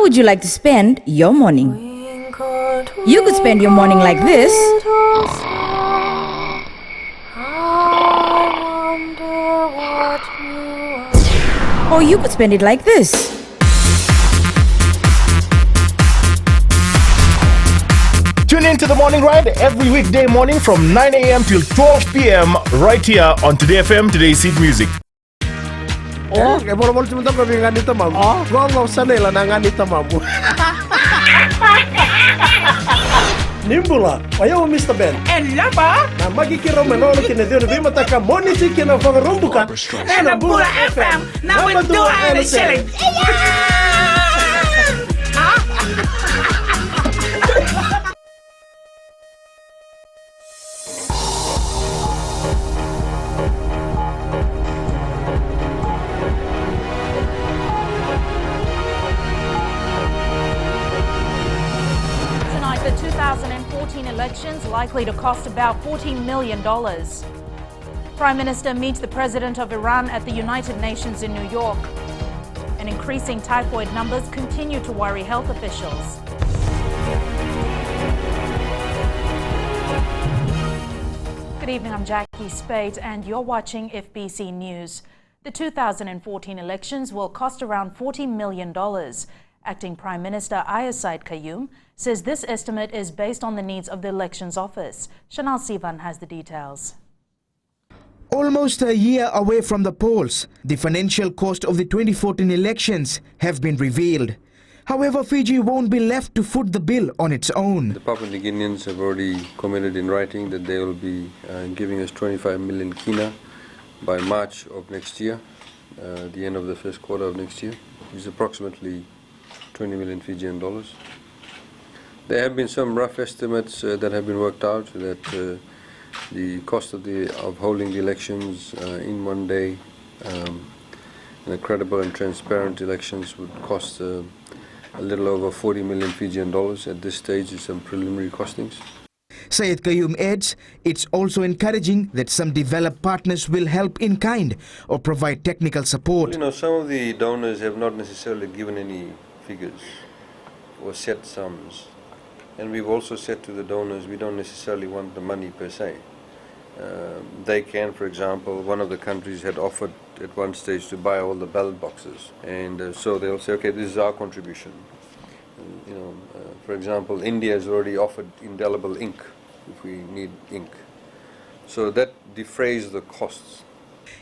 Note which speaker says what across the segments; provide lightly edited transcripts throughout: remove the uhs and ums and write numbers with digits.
Speaker 1: would you like to spend your morning? You could spend your morning like this. Or you could spend it like this.
Speaker 2: Tune in to the Morning Ride every weekday morning from 9 a.m. till 12 p.m. right here on Today FM, Today's Seed Music.
Speaker 3: Oh, kaya mo naman simunta kami nga nito, ma'am. Gongaw sa nila na nga nito, ma'am. Nimbula, ayaw Mr. Ben.
Speaker 4: Ella ba?
Speaker 3: Na magikiro manolo kinedyo na bimata ka monisi kinafangarumbuka.
Speaker 4: And Bula FM, na madua and shilling.
Speaker 5: The 2014 elections likely to cost about $14 million. Prime Minister meets the President of Iran at the United Nations in New York. And increasing typhoid numbers continue to worry health officials. Good evening, I'm Jackie Spate and you're watching FBC News. The 2014 elections will cost around $40 million. Acting Prime Minister Ayasaid Qayyum says this estimate is based on the needs of the Elections Office. Chanel Sivan has the details.
Speaker 6: Almost a year away from the polls, the financial cost of the 2014 elections have been revealed. However, Fiji won't be left to foot the bill on its own.
Speaker 7: The Papua New Guineans have already committed in writing that they will be giving us 25 million kina by March of next year, the end of the first quarter of next year, which is approximately 20 million Fijian dollars. There have been some rough estimates that have been worked out that the cost of holding the elections in one day in a credible and transparent elections would cost a little over 40 million Fijian dollars. At this stage, it's some preliminary costings.
Speaker 6: Syed Qayyum adds, it's also encouraging that some developed partners will help in kind or provide technical support.
Speaker 7: You know, some of the donors have not necessarily given any figures or set sums. And we've also said to the donors, we don't necessarily want the money per se. They can, for example, one of the countries had offered at one stage to buy all the ballot boxes. And so they'll say, okay, this is our contribution. And, for example, India has already offered indelible ink if we need ink. So that defrays the costs.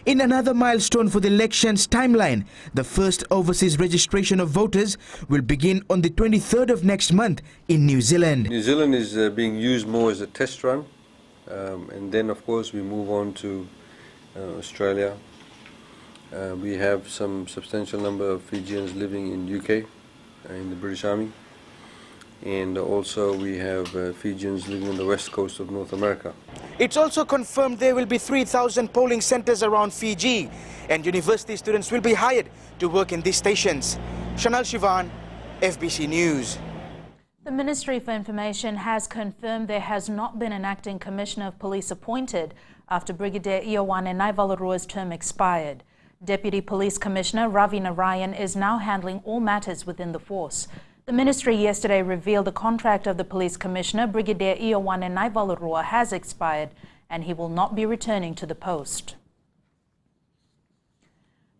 Speaker 6: In another milestone for the elections timeline, the first overseas registration of voters will begin on the 23rd of next month in New Zealand.
Speaker 7: New Zealand is being used more as a test run, and then of course we move on to Australia. We have some substantial number of Fijians living in UK, in the British Army, and also we have Fijians living on the west coast of North America.
Speaker 6: It's also confirmed there will be 3,000 polling centers around Fiji, and university students will be hired to work in these stations. Chanel Shivan, FBC News.
Speaker 5: The Ministry for Information has confirmed there has not been an acting Commissioner of Police appointed after Brigadier Ioane Naivalarua's term expired. Deputy Police Commissioner Ravi Narayan is now handling all matters within the force. The ministry yesterday revealed the contract of the Police Commissioner, Brigadier Ioane Naivalarua, has expired and he will not be returning to the post.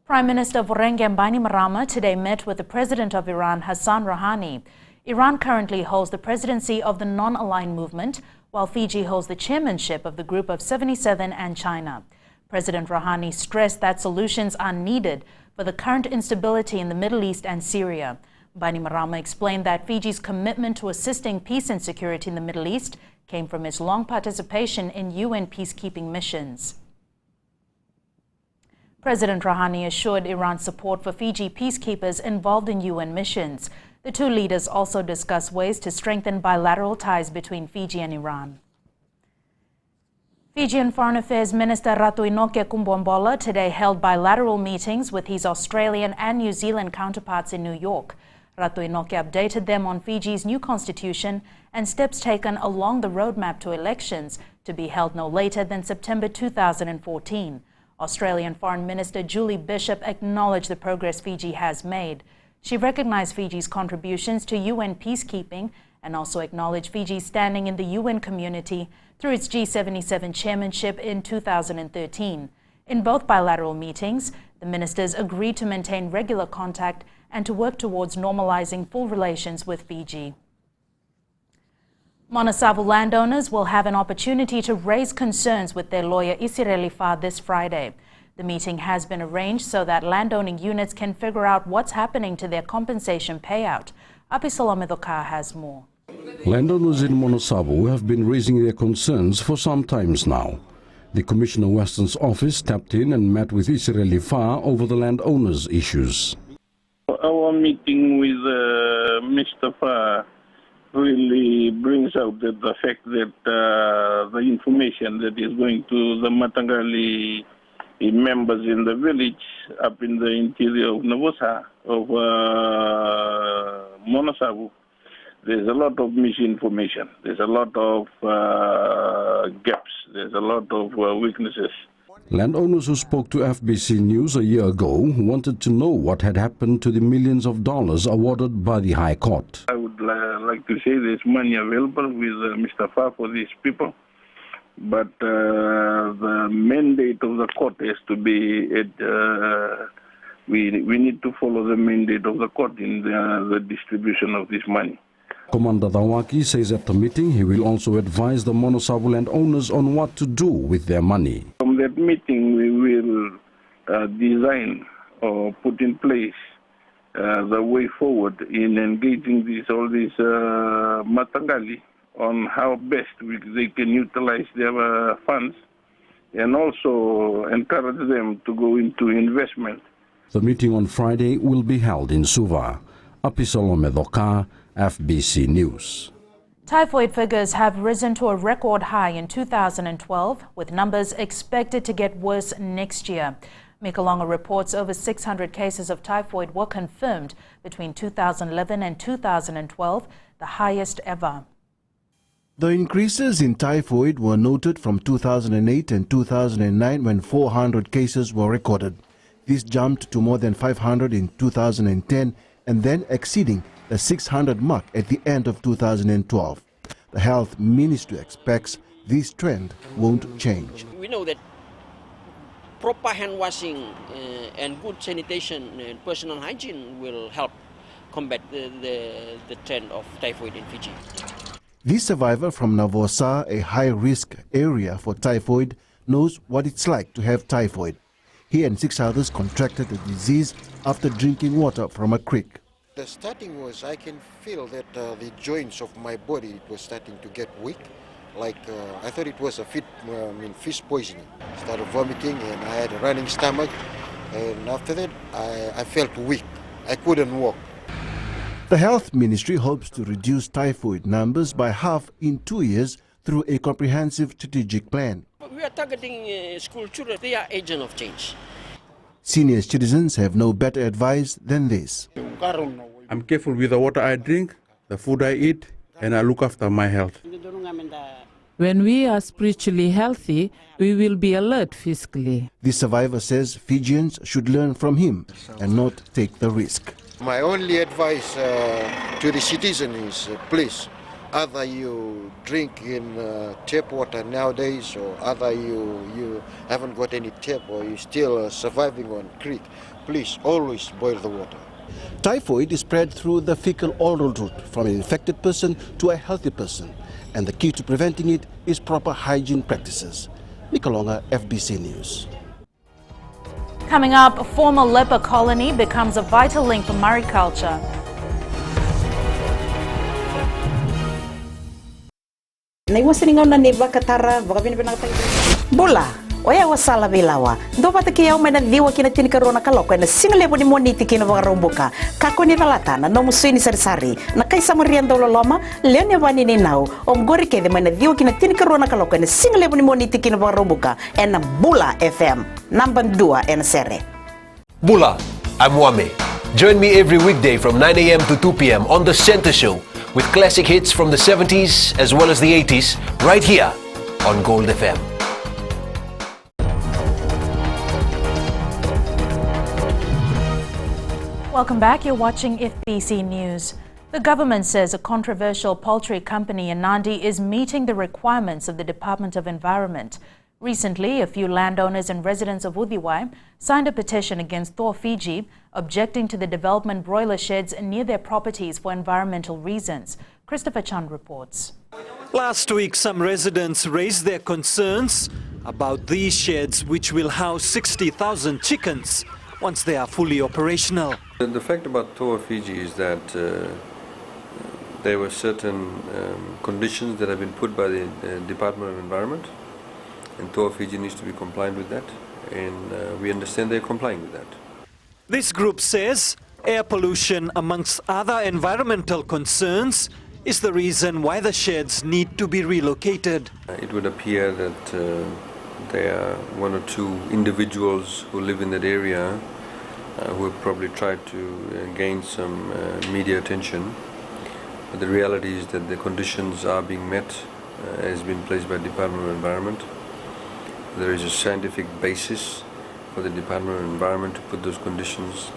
Speaker 5: Prime Minister Vorenghe Bainimarama today met with the President of Iran, Hassan Rouhani. Iran currently holds the presidency of the Non-Aligned Movement, while Fiji holds the chairmanship of the Group of 77 and China. President Rouhani stressed that solutions are needed for the current instability in the Middle East and Syria. Bainimarama explained that Fiji's commitment to assisting peace and security in the Middle East came from its long participation in UN peacekeeping missions. President Rouhani assured Iran's support for Fiji peacekeepers involved in UN missions. The two leaders also discussed ways to strengthen bilateral ties between Fiji and Iran. Fijian Foreign Affairs Minister Ratuinoke Kumbombola today held bilateral meetings with his Australian and New Zealand counterparts in New York. Ratuinoke updated them on Fiji's new constitution and steps taken along the roadmap to elections to be held no later than September 2014. Australian Foreign Minister Julie Bishop acknowledged the progress Fiji has made. She recognized Fiji's contributions to UN peacekeeping and also acknowledged Fiji's standing in the UN community through its G77 chairmanship in 2013. In both bilateral meetings, the ministers agreed to maintain regular contact and to work towards normalizing full relations with Fiji. Monasavu landowners will have an opportunity to raise concerns with their lawyer Isireli Fa this Friday. The meeting has been arranged so that landowning units can figure out what's happening to their compensation payout. Apisalome Doka has more.
Speaker 8: Landowners in Monasavu have been raising their concerns for some time now. The Commissioner Western's office tapped in and met with Isireli Fa over the landowners' issues.
Speaker 9: Our meeting with Mr. Fa really brings out the fact that the information that is going to the Matangali members in the village up in the interior of Navosa, of Monasavu, there's a lot of misinformation, there's a lot of gaps, there's a lot of weaknesses.
Speaker 8: Landowners who spoke to FBC News a year ago wanted to know what had happened to the millions of dollars awarded by the High Court.
Speaker 9: I would like to say there's money available with Mr. Fa for these people, but the mandate of the court has to be, we need to follow the mandate of the court in the distribution of this money.
Speaker 8: Commander Dawaki says at the meeting he will also advise the Monasavu landowners on what to do with their money.
Speaker 9: From that meeting, we will design or put in place the way forward in engaging all these Matangali on how best they can utilize their funds and also encourage them to go into investment.
Speaker 8: The meeting on Friday will be held in Suva. Apisalome Doka, FBC News.
Speaker 5: Typhoid figures have risen to a record high in 2012, with numbers expected to get worse next year. Mikalonga reports over 600 cases of typhoid were confirmed between 2011 and 2012, the highest ever.
Speaker 3: The increases in typhoid were noted from 2008 and 2009 when 400 cases were recorded. This jumped to more than 500 in 2010 and then exceeding the 600 mark at the end of 2012. The Health Ministry expects this trend won't change.
Speaker 10: We know that proper hand washing and good sanitation and personal hygiene will help combat the trend of typhoid in Fiji.
Speaker 3: This survivor from Navosa, a high-risk area for typhoid, knows what it's like to have typhoid. He and 6 others contracted the disease after drinking water from a creek.
Speaker 11: The starting was I can feel that the joints of my body was starting to get weak. Like I thought it was a fish poisoning. Started vomiting and I had a running stomach. And after that, I felt weak. I couldn't walk.
Speaker 3: The Health Ministry hopes to reduce typhoid numbers by half in 2 years through a comprehensive strategic plan.
Speaker 10: We are targeting school children. They are agents of change.
Speaker 3: Senior citizens have no better advice than this.
Speaker 12: I'm careful with the water I drink, the food I eat, and I look after my health.
Speaker 13: When we are spiritually healthy, we will be alert physically.
Speaker 3: The survivor says Fijians should learn from him and not take the risk.
Speaker 11: My only advice to the citizen is please, either you drink in tap water nowadays or either you haven't got any tap or you're still surviving on creek, please always boil the water.
Speaker 3: Typhoid is spread through the fecal-oral route from an infected person to a healthy person, and the key to preventing it is proper hygiene practices. Mikalonga, FBC News.
Speaker 5: Coming up, a former leper colony becomes a vital link for mariculture.
Speaker 1: Bula, oya wasala vilawa. Do pata ki au mena diwa kina tini karona kaloko na single boni moniti kina vagaromboka. Kako ni valatana no musini sari na kai samarian dolo loma leone vani ni nau om gori ke de mena diwa kina tini karona kaloko na single boni moniti kina vagaromboka na Bula FM number 2 en sere.
Speaker 14: Bula, I'm Wame. Join me every weekday from 9 a.m. to 2 p.m. on The Center Show with classic hits from the 70s as well as the 80s right here on Gold FM.
Speaker 5: Welcome back. You're watching FBC News. The government says a controversial poultry company in Nandi is meeting the requirements of the Department of Environment. Recently, a few landowners and residents of Udhiwai signed a petition against Thor Fiji, objecting to the development broiler sheds near their properties for environmental reasons. Christopher Chand reports.
Speaker 15: Last week, some residents raised their concerns about these sheds, which will house 60,000 chickens once they are fully operational.
Speaker 7: The fact about Thor Fiji is that there were certain conditions that have been put by the Department of Environment, and Thor Fiji needs to be compliant with that, and we understand they're complying with that.
Speaker 15: This group says air pollution, amongst other environmental concerns, is the reason why the sheds need to be relocated.
Speaker 7: It would appear that there are one or two individuals who live in that area who have probably tried to gain some media attention. But the reality is that the conditions are being met as been placed by the Department of Environment. There is a scientific basis for the Department of Environment to put those conditions.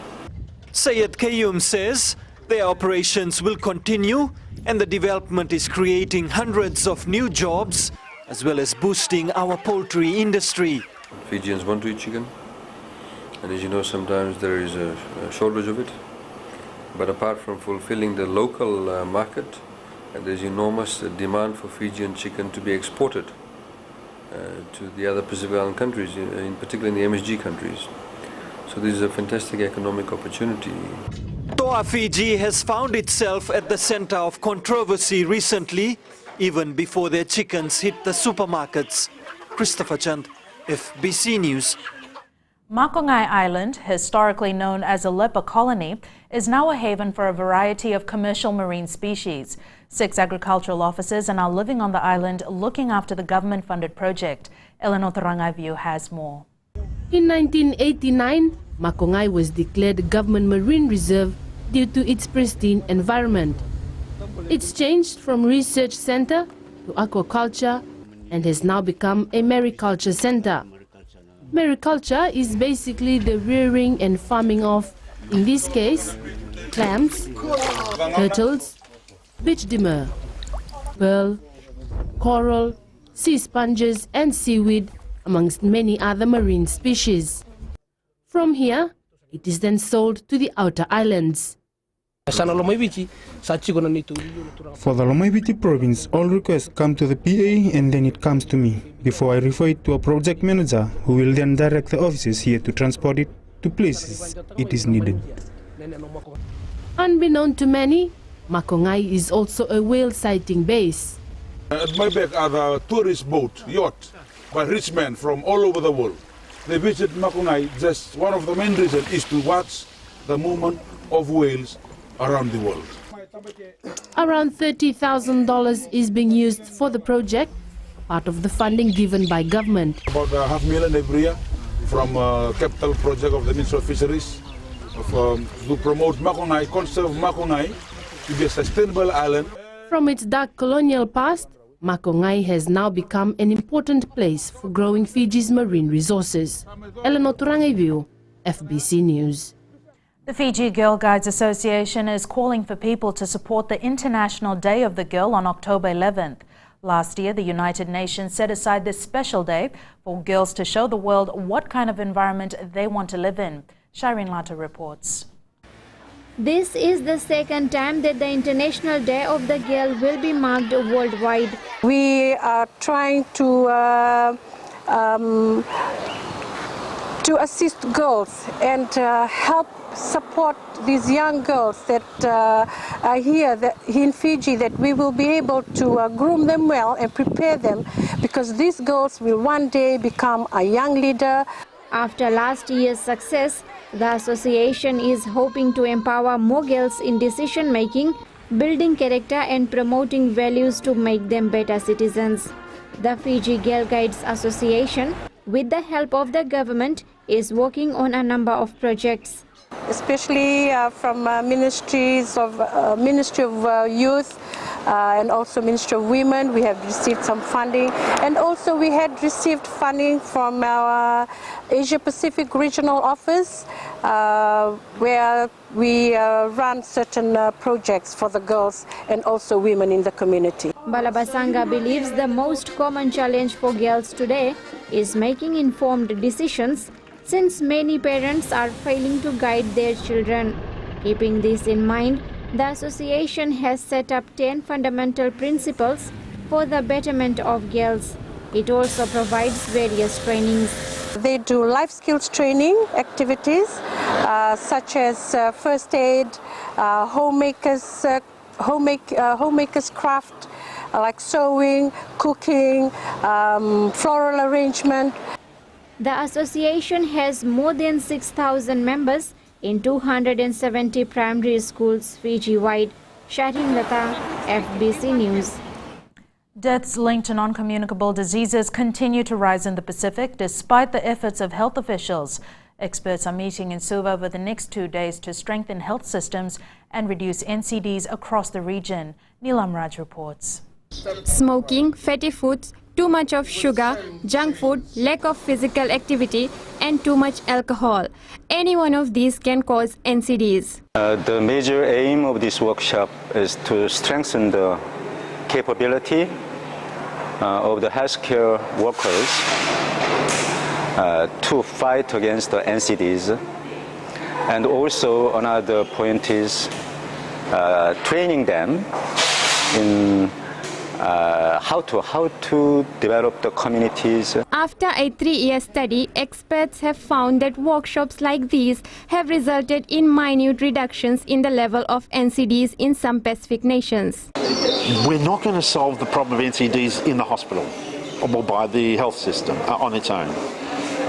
Speaker 15: Syed Qayyum says their operations will continue and the development is creating hundreds of new jobs as well as boosting our poultry industry.
Speaker 7: Fijians want to eat chicken, and as you know, sometimes there is a shortage of it. But apart from fulfilling the local market, there's enormous demand for Fijian chicken to be exported to the other Pacific Island countries, in particular in the MSG countries. So this is a fantastic economic opportunity.
Speaker 15: Thor Fiji has found itself at the center of controversy recently, even before their chickens hit the supermarkets. Christopher Chand, FBC News.
Speaker 5: Makai Island, historically known as a leper colony, is now a haven for a variety of commercial marine species. 6 agricultural officers are now living on the island looking after the government-funded project. Eleanor Tarangaivu has more.
Speaker 16: In 1989, Makai was declared Government Marine Reserve due to its pristine environment. It's changed from research center to aquaculture and has now become a mariculture center. Mariculture is basically the rearing and farming of, in this case, clams, turtles, beach dimmer, pearl, coral, sea sponges and seaweed, amongst many other marine species. From here, it is then sold to the outer islands.
Speaker 17: For the Lomaiviti province, all requests come to the PA and then it comes to me, before I refer it to a project manager who will then direct the officers here to transport it to places it is needed.
Speaker 16: Unbeknown to many, Makai is also a whale sighting base.
Speaker 18: At my back are the tourist boat, yacht, by rich men from all over the world. They visit Makai. Just one of the main reasons is to watch the movement of whales around the world.
Speaker 16: Around $30,000 is being used for the project, part of the funding given by government.
Speaker 18: About $500,000 every year from capital project of the Ministry of Fisheries to promote Makai, conserve Makai to be a sustainable island.
Speaker 16: From its dark colonial past, Makai has now become an important place for growing Fiji's marine resources. Eleanor Tarangaivu, FBC News.
Speaker 5: The Fiji Girl Guides Association is calling for people to support the International Day of the Girl on October 11th. Last year, the United Nations set aside this special day for girls to show the world what kind of environment they want to live in. Shireen Lata reports.
Speaker 19: This is the second time that the International Day of the Girl will be marked worldwide.
Speaker 20: We are trying to assist girls and help support these young girls that are here in Fiji, that we will be able to groom them well and prepare them, because these girls will one day become a young leader.
Speaker 19: After last year's success, the association is hoping to empower more girls in decision making, building character and promoting values to make them better citizens. The Fiji Girl Guides Association, with the help of the government, is working on a number of projects.
Speaker 20: especially from Ministry of Youth and also Ministry of Women. We have received some funding, and also we had received funding from our Asia Pacific Regional Office, where we run certain projects for the girls and also women in the community.
Speaker 19: Balabasanga believes the most common challenge for girls today is making informed decisions, since many parents are failing to guide their children. Keeping this in mind, the association has set up 10 fundamental principles for the betterment of girls. It also provides various trainings.
Speaker 20: They do life skills training activities such as first aid, homemakers craft like sewing, cooking, floral arrangement.
Speaker 19: The association has more than 6,000 members in 270 primary schools Fiji-wide. Sharin Lata, FBC News.
Speaker 5: Deaths linked to non-communicable diseases continue to rise in the Pacific despite the efforts of health officials. Experts are meeting in Suva over the next 2 days to strengthen health systems and reduce NCDs across the region. Neelam Raj reports.
Speaker 21: Smoking, fatty foods, too much of sugar, junk food, lack of physical activity and too much alcohol. Any one of these can cause NCDs.
Speaker 22: The major aim of this workshop is to strengthen the capability of the healthcare workers to fight against the NCDs. And also another point is training them in how to develop the communities.
Speaker 21: After a 3-year study, experts have found that workshops like these have resulted in minute reductions in the level of NCDs in some Pacific nations.
Speaker 23: We're not going to solve the problem of NCDs in the hospital or by the health system on its own.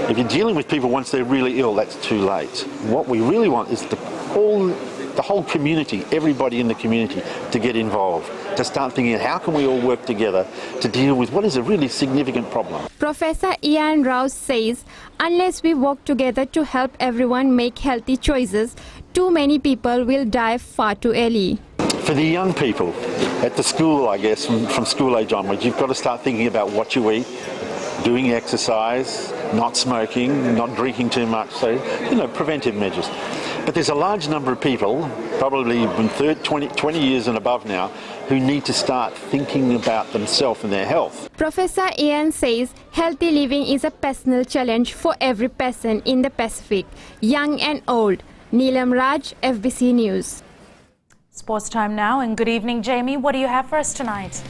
Speaker 23: If you're dealing with people once they're really ill, that's too late. What we really want is the whole community, everybody in the community, to get involved, to start thinking how can we all work together to deal with what is a really significant problem.
Speaker 21: Professor Ian Rouse says unless we work together to help everyone make healthy choices, too many people will die far too early.
Speaker 23: For the young people at the school, I guess, from school age onwards, you've got to start thinking about what you eat, doing exercise, not smoking, not drinking too much, so, preventive measures. But there's a large number of people, probably 20 years and above now, who need to start thinking about themselves and their health.
Speaker 21: Professor Ian says healthy living is a personal challenge for every person in the Pacific, young and old. Neelam Raj, FBC News.
Speaker 5: Sports time now, and good evening, Jamie. What do you have for us tonight?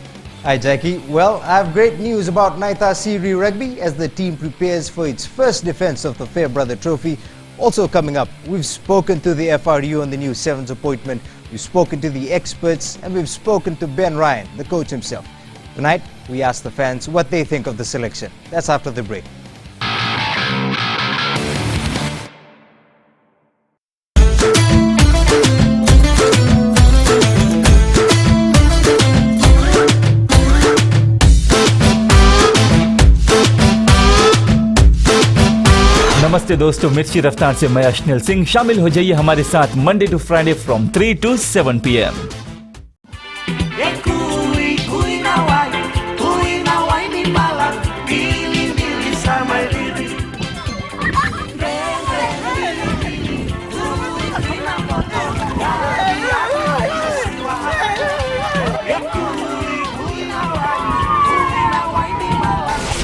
Speaker 24: Hi, Jackie. Well, I have great news about Naita Siri Rugby as the team prepares for its first defense of the Fairbrother Trophy. Also coming up, we've spoken to the FRU on the new Sevens appointment, we've spoken to the experts, and we've spoken to Ben Ryan, the coach himself. Tonight, we ask the fans what they think of the selection. That's after the break.
Speaker 25: नमस्ते दोस्तों, मिर्ची रफ्तार से मैं अश्निल सिंह। शामिल हो जाइए हमारे साथ Monday to Friday from 3 to 7 PM।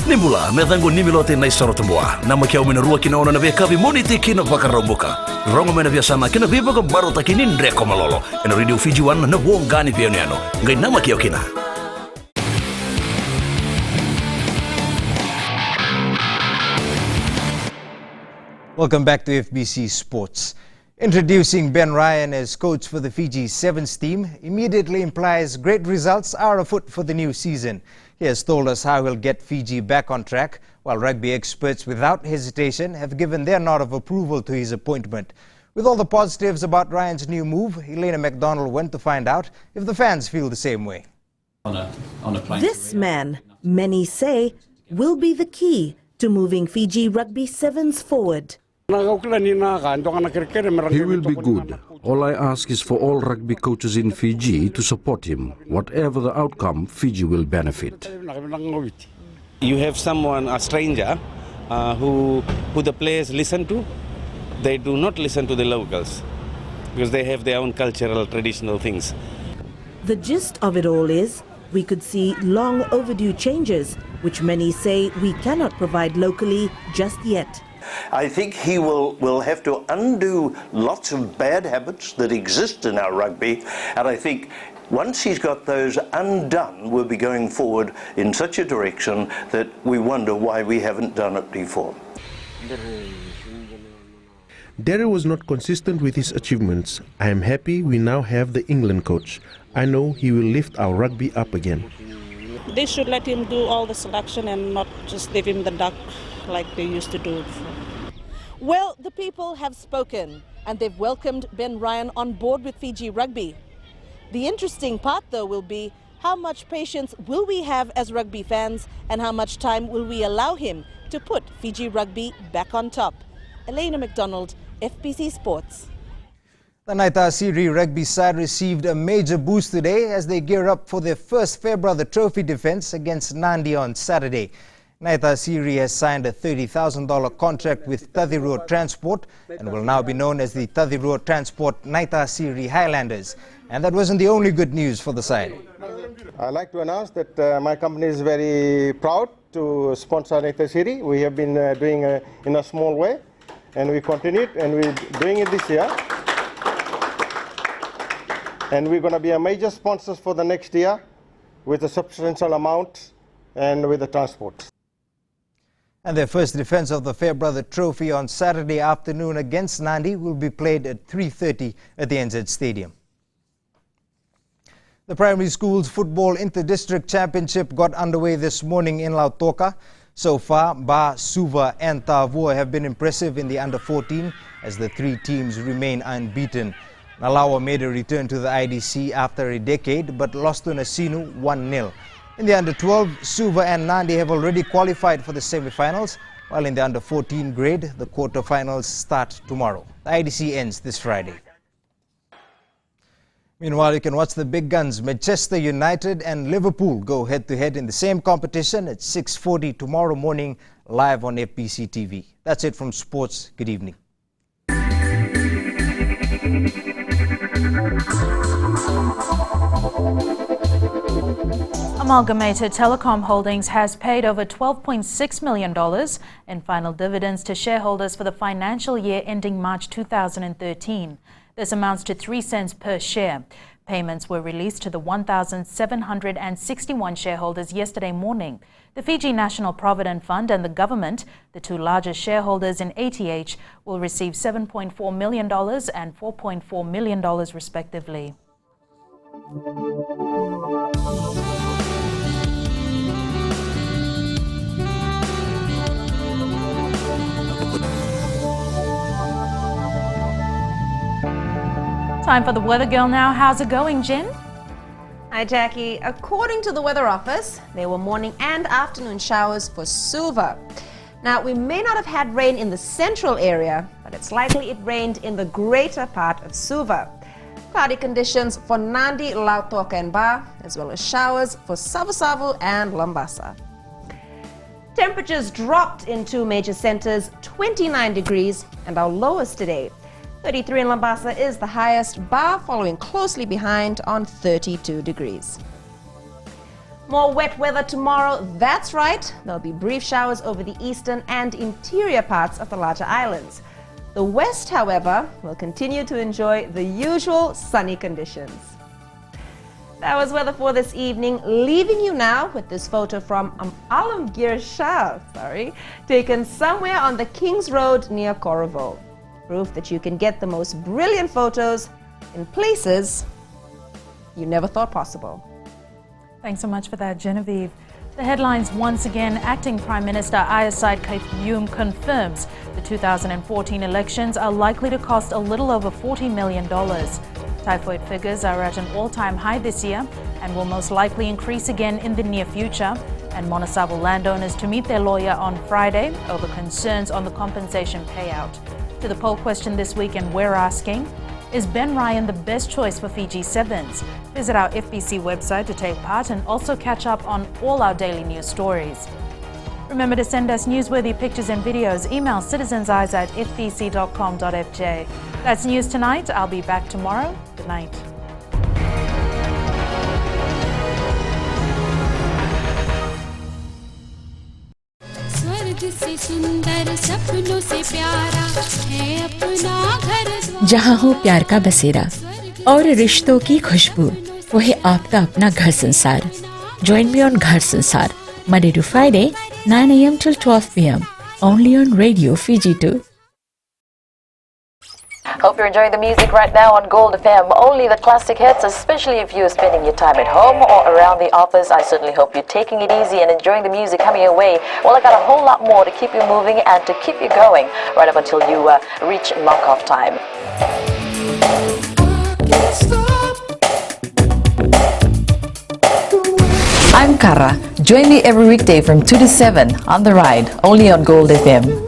Speaker 26: Nimbula, metango nimilote na isaro tambua. Nama kia umena rua kina ona na veka vi moniti kina vakaromboka. Rongo mena via sama kina viva ka barota kinin reko malolo. Ena Radio Fiji 1 na wongani pioniano. Ngai nama kia kina.
Speaker 24: Welcome back to FBC Sports. Introducing Ben Ryan as coach for the Fiji Sevens team immediately implies great results are afoot for the new season. He has told us how he'll get Fiji back on track, while rugby experts without hesitation have given their nod of approval to his appointment. With all the positives about Ryan's new move, Elena McDonald went to find out if the fans feel the same way.
Speaker 27: This man, many say, will be the key to moving Fiji Rugby Sevens forward.
Speaker 2: He will be good. All I ask is for all rugby coaches in Fiji to support him. Whatever the outcome, Fiji will benefit.
Speaker 4: You have someone, a stranger, who the players listen to. They do not listen to the locals because they have their own cultural, traditional things.
Speaker 6: The gist of it all is we could see long overdue changes, which many say we cannot provide locally just yet.
Speaker 8: I think he will have to undo lots of bad habits that exist in our rugby, and I think once he's got those undone, we'll be going forward in such a direction that we wonder why we haven't done it before.
Speaker 9: Derry was not consistent with his achievements. I am happy we now have the England coach. I know he will lift our rugby up again.
Speaker 10: They should let him do all the selection and not just leave him the duck like they used to do before.
Speaker 12: Well, the people have spoken and they've welcomed Ben Ryan on board with Fiji Rugby. The interesting part, though, will be how much patience will we have as rugby fans and how much time will we allow him to put Fiji Rugby back on top. Elena McDonald, FBC Sports.
Speaker 24: The Naita-Siri rugby side received a major boost today as they gear up for their first Fairbrother Trophy defense against Nandi on Saturday. Naita-Siri has signed a $30,000 contract with Tathiroa Transport and will now be known as the Tathiroa Transport Naita-Siri Highlanders. And that wasn't the only good news for the side.
Speaker 28: I'd like to announce that my company is very proud to sponsor Naita-Siri. We have been doing in a small way, and we continued, and we're doing it this year. And we're going to be a major sponsors for the next year with a substantial amount and with the transport.
Speaker 24: And their first defense of the Fairbrother Trophy on Saturday afternoon against Nandi will be played at 3:30 at the NZ Stadium. The primary schools football inter-district championship got underway this morning in Lautoka. So far, Ba, Suva and Tavua have been impressive in the under-14 as the three teams remain unbeaten. Nalawa made a return to the IDC after a decade but lost to Nasinu 1-0. In the under-12, Suva and Nandi have already qualified for the semi-finals, while in the under-14 grade, the quarter-finals start tomorrow. The IDC ends this Friday. Meanwhile, you can watch the big guns Manchester United and Liverpool go head-to-head in the same competition at 6:40 tomorrow morning, live on FBCTV. That's it from sports. Good evening.
Speaker 5: Amalgamated Telecom Holdings has paid over $12.6 million in final dividends to shareholders for the financial year ending March 2013. This amounts to 3 cents per share. Payments were released to the 1,761 shareholders yesterday morning. The Fiji National Provident Fund and the government, the two largest shareholders in ATH, will receive $7.4 million and $4.4 million respectively. Time for the weather girl now. How's it going, Jen?
Speaker 29: Hi, Jackie. According to the Weather Office, there were morning and afternoon showers for Suva. Now, we may not have had rain in the central area, but it's likely it rained in the greater part of Suva. Cloudy conditions for Nandi, Lautoka and Ba, as well as showers for Savu and Lambasa. Temperatures dropped in two major centers, 29 degrees, and our lowest today. 33 in Lambasa is the highest, Ba following closely behind on 32 degrees. More wet weather tomorrow, that's right. There'll be brief showers over the eastern and interior parts of the larger islands. The west, however, will continue to enjoy the usual sunny conditions. That was weather for this evening, leaving you now with this photo from Alamgir Shah, taken somewhere on the King's Road near Corovo. Proof that you can get the most brilliant photos in places you never thought possible.
Speaker 5: Thanks so much for that, Genevieve. The headlines once again. Acting Prime Minister Ayasaid Kaiyum confirms the 2014 elections are likely to cost a little over $40 million. Typhoid figures are at an all-time high this year and will most likely increase again in the near future and Monasavu landowners to meet their lawyer on Friday over concerns on the compensation payout. To the poll question this weekend, we're asking, is Ben Ryan the best choice for Fiji Sevens? Visit our FBC website to take part and also catch up on all our daily news stories. Remember to send us newsworthy pictures and videos. Email citizenseyes@fbc.com.fj. That's news tonight. I'll be back tomorrow. Good night.
Speaker 1: जहाँ हो प्यार का बसेरा और रिश्तों की खुशबू, वो है आपका अपना घर संसार. Join me on घर संसार, Monday to Friday, 9 a.m. till 12 p.m. only on Radio Fiji 2.
Speaker 3: Hope you're enjoying the music right now on Gold FM. Only the classic hits, especially if you're spending your time at home or around the office. I certainly hope you're taking it easy and enjoying the music coming your way. Well, I got a whole lot more to keep you moving and to keep you going right up until you reach knock-off time. I'm Kara. Join me every weekday from 2 to 7 on The Ride, only on Gold FM.